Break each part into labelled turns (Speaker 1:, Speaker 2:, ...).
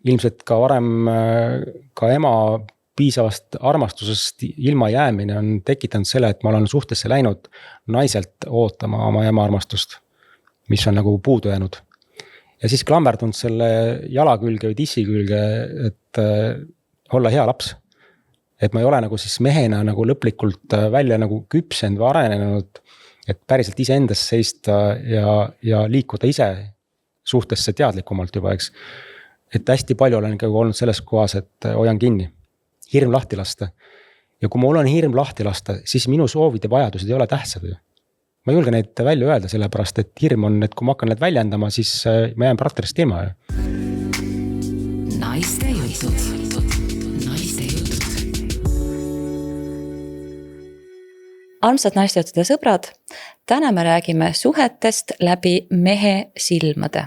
Speaker 1: ilmselt ka varem ka ema piisavast armastusest ilma jäämine on tekitanud selle, et ma olen suhtesse läinud naiselt ootama oma ema armastust, mis on nagu puudu jäänud. Ja siis klammerdunud selle jala külge või tissi külge, et olla hea laps. Et ma ei ole nagu siis mehena nagu lõplikult välja nagu küpsend või arenenud, et päriselt ise endas seista ja liikuda ise suhtesse teadlikumalt juba, eks. Et hästi palju olen olnud selles kohas, et hoian kinni. Hirm lahti lasta. Ja kui mul on hirm lahti lasta, siis minu soovid ja vajadused ei ole tähtsad. Ma ei julge neid välja öelda sellepärast, et hirm on, et kui ma hakkan need väljendama, siis ma jään partnerist ilma.
Speaker 2: Naiste jutud. Naiste jutud. Armsad naistejuttude sõbrad, täna me räägime suhetest läbi mehe silmade.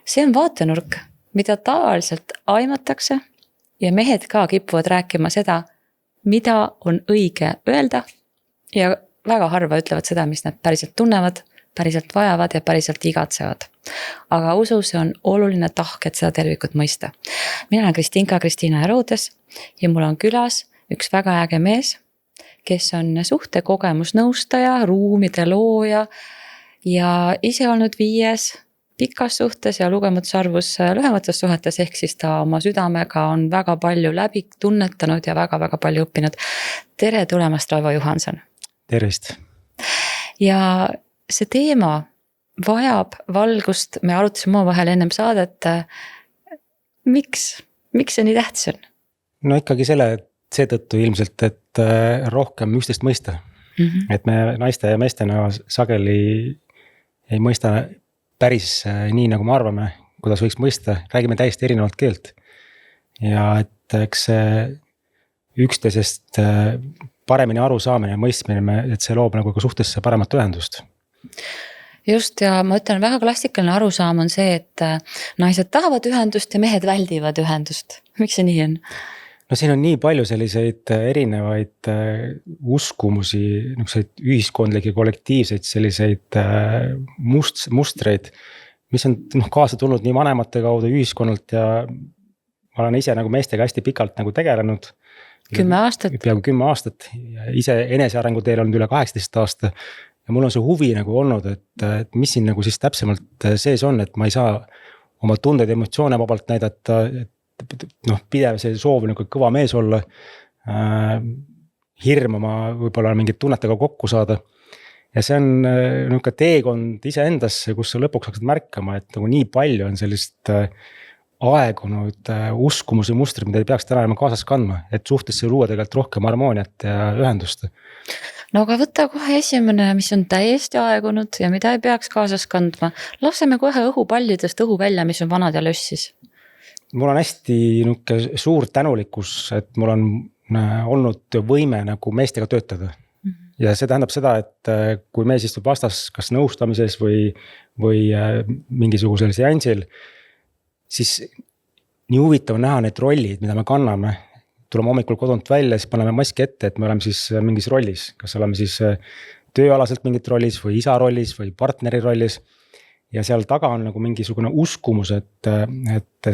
Speaker 2: See on vaatenurk, mida tavaliselt aimatakse ja mehed ka kipuvad rääkima seda, mida on õige öelda ja väga harva ütlevad seda, mis nad päriselt tunnevad, päriselt vajavad ja päriselt igatsevad. Aga usu, see on oluline tahk, et seda tervikut mõista. Mina olen Kristiina Herodes ja mul on külas üks väga äge mees, kes on suhte kogemusnõustaja, ruumide looja ja ise olnud 5 pikas suhtes ja lugematuse arvus lühemates suhetes, ehk siis ta oma südamega on väga palju läbi tunnetanud ja väga-väga palju õppinud. Tere tulemast, Raivo Johanson!
Speaker 1: Tervist!
Speaker 2: Ja see teema vajab valgust, me arutasime vahel ennem saadet, miks see nii tähtis on?
Speaker 1: No ikkagi seetõttu ilmselt, et rohkem üksteist mõista. Et me naiste ja meestena sageli ei mõista päris nii, nagu me arvame, kuidas võiks mõista, räägime täiesti erinevat keelt. Ja et eks üksteisest paremini aru saamine ja mõistmine, et see loob nagu ka suhtesse paremat ühendust.
Speaker 2: Just, ja ma ütlen, väga klassikaline arusaam on see, et naised tahavad ühendust ja mehed väldivad ühendust. Miks see nii on?
Speaker 1: No siin on nii palju selliseid erinevaid uskumusi, ühiskondlikke, kollektiivseid selliseid mustreid, mis on kaasa tulnud nii vanemate kaudu ühiskonnalt ja ma olen ise nagu meestega hästi pikalt nagu tegelenud.
Speaker 2: 10 aastat.
Speaker 1: Peaaegu 10 aastat. Ise enesearengu teel on üle 18 aasta ja mul on see huvi nagu olnud, et mis siin nagu siis täpsemalt sees on, et ma ei saa oma tundeid ja emotsioone vabalt näidata, pidev see soov nagu kõva mees olla, hirm oma võib-olla mingid tunnetega kokku saada. Ja see on niisugune teekond iseendasse, kus sa lõpuks hakkad märkama, et nagu nii palju on sellist aegunud uskumusi mustrid, mida ei peaks täna enam kaasas kandma, et suhtesse luua tegelikult rohkem harmooniat ja ühendust.
Speaker 2: No aga võta kohe esimene, mis on täiesti aegunud ja mida ei peaks kaasas kandma. Laseme kohe õhupallidest õhu välja, mis on vanad ja lössis.
Speaker 1: Mul on hästi suur tänulikkus, et mul on olnud võime nagu meestega töötada. Ja see tähendab seda, et kui mees istub vastas kas nõustamises või mingisugusel seansil, siis nii huvitav näha need rollid, mida me kanname. Tuleme hommikul kodunt välja, siis paneme maski ette, et me oleme siis mingis rollis. Kas oleme siis tööalaselt mingit rollis või isa rollis või partneri rollis. Ja seal taga on nagu mingisugune uskumus, et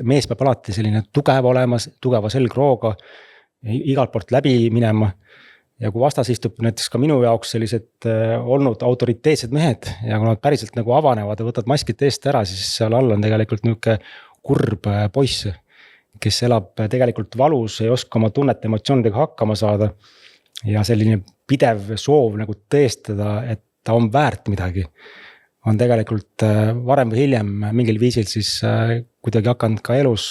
Speaker 1: mees peab alati selline tugev olemas, tugeva selgrooga, igalt poolt läbi minema. Ja kui vastas istub näiteks ka minu jaoks sellised olnud autoriteetsed mehed ja kui nad päriselt nagu avanevad ja võtad maskid eest ära, siis seal all on tegelikult niisugune kurb poiss, kes elab tegelikult valus, ei oska oma tunnete emotsioonidega hakkama saada ja selline pidev soov nagu tõestada, et ta on väärt midagi. On tegelikult varem või hiljem mingil viisil siis kuidagi hakanud ka elus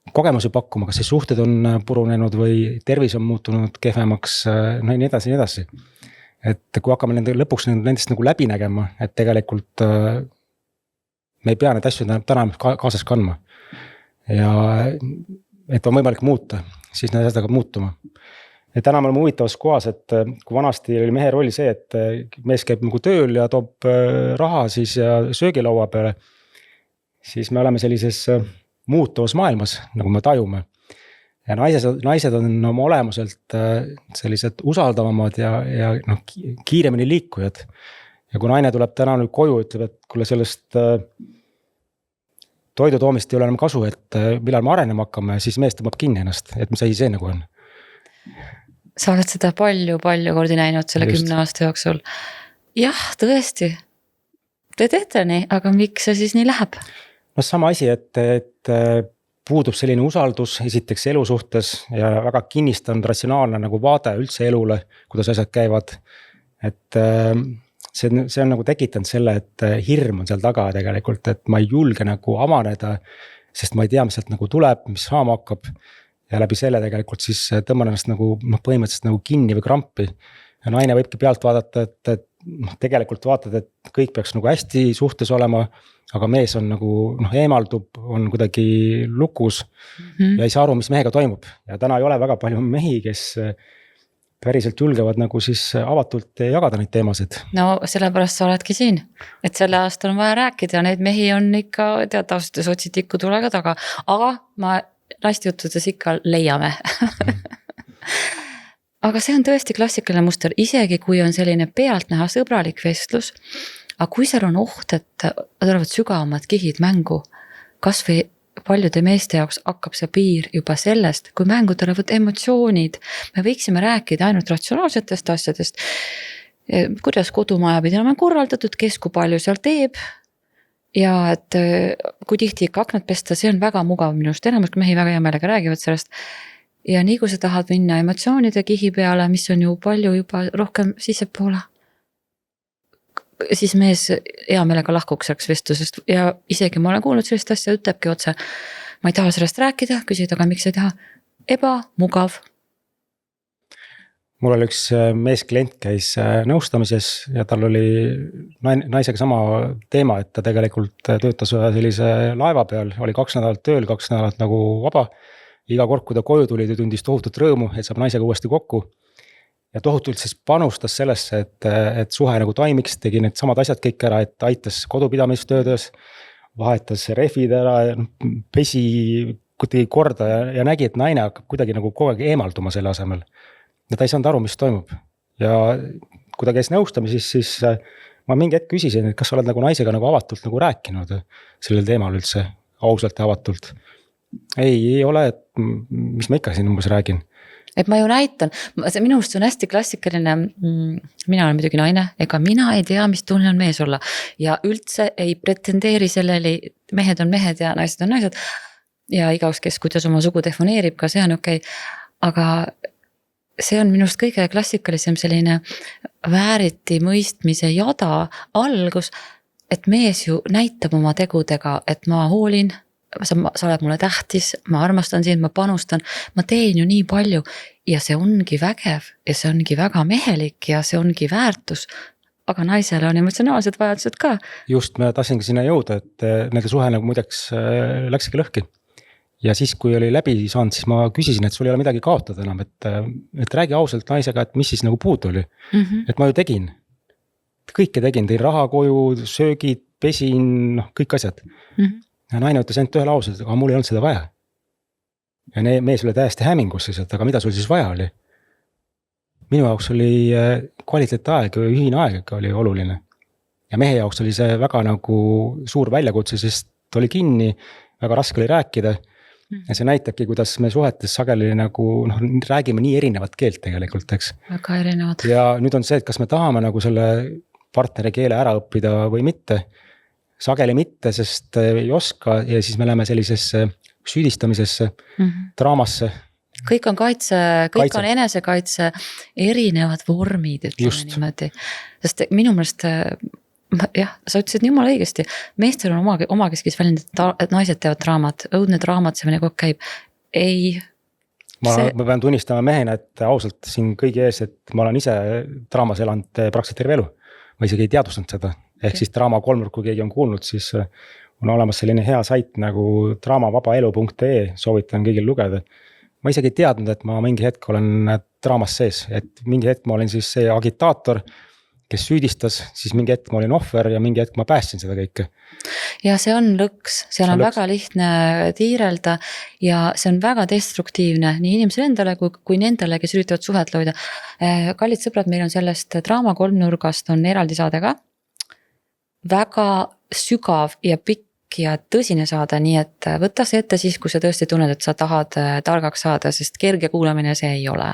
Speaker 1: kogemusi pakkuma, kas see suhted on purunenud või tervis on muutunud kehvemaks, no nii edasi. Et kui hakkame lõpuks nendest nagu läbi nägema, et tegelikult me ei pea need asju täna kaasas kandma. Ja et on võimalik muuta, siis need asjad hakkavad muutuma. Ja täna me oleme huvitavas kohas, et kui vanasti oli mehe roll see, et mees käib nagu tööl ja toob raha siis ja söögilaua peale, siis me oleme sellises muutuvas maailmas, nagu me tajume. Ja naised on oma olemuselt sellised usaldavamad ja kiiremini liikujad. Ja kui naine tuleb täna nüüd koju, ütleb, et kuule sellest toidu toomist ei ole enam kasu, et millal me arenema hakkame, siis mees tõmbab kinni ennast, et mis asi see nagu on.
Speaker 2: Sa oled seda palju kordi näinud selle 10 aasta jooksul. Jah, tõesti. Te teete nii, aga miks see siis nii läheb?
Speaker 1: No sama asi, et puudub selline usaldus esiteks elu suhtes ja väga kinnistanud ratsionaalne nagu vaade üldse elule, kuidas asjad käivad. Et see on nagu tekitanud selle, et hirm on seal taga tegelikult, et ma ei julge nagu avaneda, sest ma ei tea, mis sealt nagu tuleb, mis saama hakkab. Ja läbi selle tegelikult siis tõmban ennast nagu põhimõtteliselt nagu kinni või krampi. Ja naine võibki pealt vaadata, et tegelikult vaatad, et kõik peaks nagu hästi suhtes olema, aga mees on nagu eemaldub, on kuidagi lukus ja ei saa aru, mis mehega toimub. Ja täna ei ole väga palju mehi, kes päriselt julgevad nagu siis avatult jagada neid teemasid.
Speaker 2: No sellepärast sa oledki siin, et selle aastal on vaja rääkida ja neid mehi on ikka teatavasti sotsitiku tulega taga, aga ma naistejuttudes ikka leiame. Aga see on tõesti klassikaline muster, isegi kui on selline pealtnäha sõbralik vestlus, aga kui seal on oht, et tulevad sügavamad kihid mängu, kas või paljude meeste jaoks hakkab see piir juba sellest, kui mängu tulevad emotsioonid, me võiksime rääkida ainult ratsionaalsetest asjadest, kuidas kodumajapidamine on korraldatud, kes kui palju seal teeb, ja et kui tihti ikka aknad pesta, see on väga mugav minust, enamus mehi väga hea meelega räägivad sellest. Ja nii kui sa tahad minna emotsioonide kihi peale, mis on ju palju juba rohkem sissepoole, siis mees hea meelega lahkuks selleks vestlusest ja isegi ma olen kuulnud sellist asja, ütlebki otse, ma ei taha sellest rääkida, küsid, aga miks ei taha, ebamugav.
Speaker 1: Mul oli üks mees klient käis nõustamises ja tal oli naisega sama teema, et ta tegelikult töötas sellise laeva peal, oli 2 nädalat tööl, 2 nädalat nagu vaba. Iga kord, kui ta koju tuli, ta tundis tohutut rõõmu, et saab naisega uuesti kokku. Ja tohutult siis panustas sellesse, et suhe nagu toimiks, tegi need samad asjad kõik ära, et aitas kodupidamistöödes, vahetas rehvid ära, pesi tegi korda ja nägi, et naine hakkab kuidagi nagu kogu aeg eemalduma selle asemel. Ja ta ei saanud aru, mis toimub. Ja kui ta käis nõustamises, siis ma mingi hetk küsisin, et kas sa oled nagu naisega nagu avatult nagu rääkinud sellel teemal üldse, ausalt ja avatult. Ei ole, et mis ma ikka siin umbes räägin.
Speaker 2: Et ma ju näitan, minust on hästi klassikaline, mina olen muidugi naine, ega mina ei tea, mis tunne on mees olla. Ja üldse ei pretendeeri sellele, mehed on mehed ja naised on naised. Ja igaus, kes kuidas oma sugu defineerib, ka see on okei. Aga see on minust kõige klassikalisem selline vääriti mõistmise jada algus, et mees ju näitab oma tegudega, et ma hoolin, sa oled mulle tähtis, ma armastan sind, ma panustan, ma teen ju nii palju ja see ongi vägev ja see ongi väga mehelik ja see ongi väärtus, aga naisele on emotsionaalsed vajadused ka. Just,
Speaker 1: me tahtsingi sinna jõuda, et nende suhe nagu muideks läkski lõhki. Ja siis, kui oli läbi saanud, siis ma küsisin, et sul ei ole midagi kaotada enam, et räägi ausalt naisega, et mis siis nagu puudu oli. Et ma ju tegin. Kõike tegin, tõin raha koju, söögid, pesin, kõik asjad. Ja naine ütles ainult ühele ausalt, aga mul ei olnud seda vaja. Ja mees oli täiesti hämmingus siis, et aga mida sul siis vaja oli? Minu jaoks oli kvaliteetaeg, ühine aeg oli oluline. Ja mehe jaoks oli see väga nagu suur väljakutse, sest oli kinni, väga raske oli rääkida. Ja see näitabki, kuidas me suhetes sageli nagu räägime nii erinevat keelt tegelikult, eks.
Speaker 2: Väga erinevad.
Speaker 1: Ja nüüd on see, et kas me tahame nagu selle partneri keele ära õppida või mitte. Sageli mitte, sest ei oska ja siis me läheme sellisesse süüdistamisesse, draamasse.
Speaker 2: Kõik on kaitse, kõik on enesekaitse, erinevad vormid, ütleme niimoodi. Sest minu meelest, jah, sa ütlesid nii jumala õigesti, meestel on omakeskis väljend, et naised teevad draamat, õudne draamat, see nagu käib, ei.
Speaker 1: Ma pean tunnistama mehena, et ausalt siin kõigi ees, et ma olen ise draamas elanud praktiliselt terve elu. Ma isegi ei teadvustanud seda, ehk siis Draama 3, kui keegi on kuulnud, siis on olemas selline hea sait nagu draamavabaelu.ee, soovitan kõigil lugeda. Ma isegi ei teadnud, et ma mingi hetk olen draamas sees, et mingi hetk ma olin siis see agitaator, kes süüdistas, siis mingi hetk ma olin ohver ja mingi hetk ma päästsin seda kõike. Ja see on lõks, seal on väga lihtne tiirelda ja see on väga destruktiivne nii inimesele endale kui nendele, kes üritavad suhet loida. Kallid sõbrad, meil on sellest Draama 3 nurgast on eraldi saade ka. Väga sügav ja pikk
Speaker 2: ja tõsine saade, nii et võta see ette siis, kui sa tõesti tunned, et sa tahad targaks saada, sest kerge kuulamine see ei ole.